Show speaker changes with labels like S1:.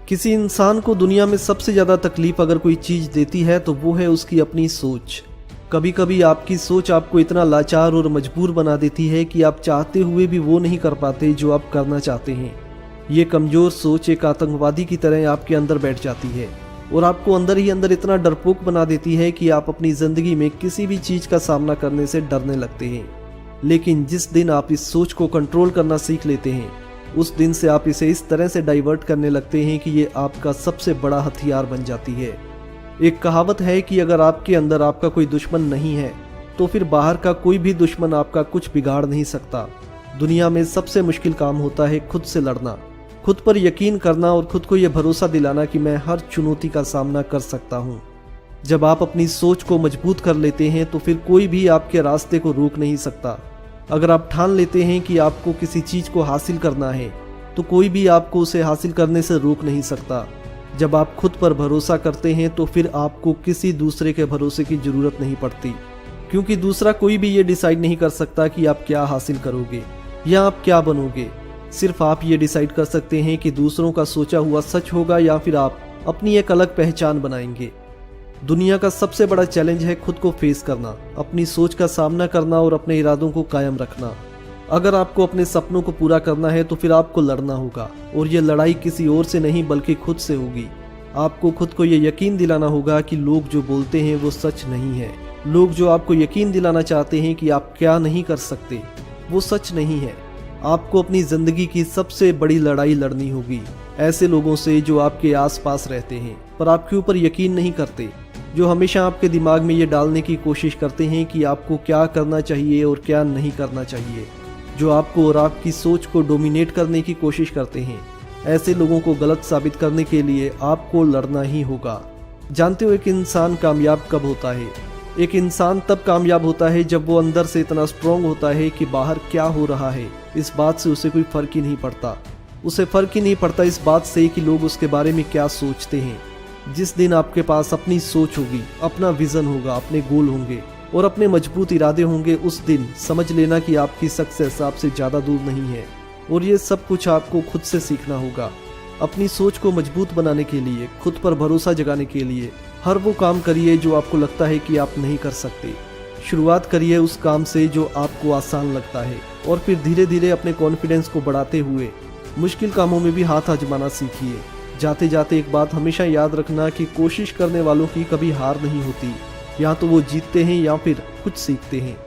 S1: किसी इंसान को दुनिया में सबसे ज़्यादा तकलीफ अगर कोई चीज़ देती है तो वो है उसकी अपनी सोच। कभी कभी आपकी सोच आपको इतना लाचार और मजबूर बना देती है कि आप चाहते हुए भी वो नहीं कर पाते जो आप करना चाहते हैं। ये कमज़ोर सोच एक आतंकवादी की तरह आपके अंदर बैठ जाती है और आपको अंदर ही अंदर इतना डरपोक बना देती है कि आप अपनी ज़िंदगी में किसी भी चीज़ का सामना करने से डरने लगते हैं। लेकिन जिस दिन आप इस सोच को कंट्रोल करना सीख लेते हैं, उस दिन से आप इसे इस तरह से डाइवर्ट करने लगते हैं कि ये आपका सबसे बड़ा हथियार बन जाती है। एक कहावत है कि अगर आपके अंदर आपका कोई दुश्मन नहीं है तो फिर बाहर का कोई भी दुश्मन आपका कुछ बिगाड़ नहीं सकता। दुनिया में सबसे मुश्किल काम होता है खुद से लड़ना, खुद पर यकीन करना और खुद को यह भरोसा दिलाना कि मैं हर चुनौती का सामना कर सकता हूँ। जब आप अपनी सोच को मजबूत कर लेते हैं तो फिर कोई भी आपके रास्ते को रोक नहीं सकता। अगर आप ठान लेते हैं कि आपको किसी चीज़ को हासिल करना है तो कोई भी आपको उसे हासिल करने से रोक नहीं सकता। जब आप खुद पर भरोसा करते हैं तो फिर आपको किसी दूसरे के भरोसे की ज़रूरत नहीं पड़ती, क्योंकि दूसरा कोई भी ये डिसाइड नहीं कर सकता कि आप क्या हासिल करोगे या आप क्या बनोगे। सिर्फ आप ये डिसाइड कर सकते हैं कि दूसरों का सोचा हुआ सच होगा या फिर आप अपनी एक अलग पहचान बनाएंगे। दुनिया का सबसे बड़ा चैलेंज है खुद को फेस करना, अपनी सोच का सामना करना और अपने इरादों को कायम रखना। अगर आपको अपने सपनों को पूरा करना है तो फिर आपको लड़ना होगा, और ये लड़ाई किसी और से नहीं बल्कि खुद से होगी। आपको खुद को ये यकीन दिलाना होगा कि लोग जो बोलते हैं वो सच नहीं है। लोग जो आपको यकीन दिलाना चाहते हैं कि आप क्या नहीं कर सकते, वो सच नहीं है। आपको अपनी ज़िंदगी की सबसे बड़ी लड़ाई लड़नी होगी ऐसे लोगों से जो आपके आसपास रहते हैं पर आपके ऊपर यकीन नहीं करते, जो हमेशा आपके दिमाग में ये डालने की कोशिश करते हैं कि आपको क्या करना चाहिए और क्या नहीं करना चाहिए, जो आपको और आपकी सोच को डोमिनेट करने की कोशिश करते हैं। ऐसे लोगों को गलत साबित करने के लिए आपको लड़ना ही होगा। जानते हो एक इंसान कामयाब कब होता है? एक इंसान तब कामयाब होता है जब वो अंदर से इतना स्ट्रांग होता है कि बाहर क्या हो रहा है इस बात से उसे कोई फ़र्क ही नहीं पड़ता। उसे फ़र्क ही नहीं पड़ता इस बात से कि लोग उसके बारे में क्या सोचते हैं। जिस दिन आपके पास अपनी सोच होगी, अपना विज़न होगा, अपने गोल होंगे और अपने मजबूत इरादे होंगे, उस दिन समझ लेना कि आपकी सक्सेस आपसे ज़्यादा दूर नहीं है। और ये सब कुछ आपको खुद से सीखना होगा। अपनी सोच को मजबूत बनाने के लिए, खुद पर भरोसा जगाने के लिए हर वो काम करिए जो आपको लगता है कि आप नहीं कर सकते। शुरुआत करिए उस काम से जो आपको आसान लगता है और फिर धीरे धीरे अपने कॉन्फिडेंस को बढ़ाते हुए मुश्किल कामों में भी हाथ आजमाना सीखिए। जाते जाते एक बात हमेशा याद रखना कि कोशिश करने वालों की कभी हार नहीं होती। या तो वो जीतते हैं या फिर कुछ सीखते हैं।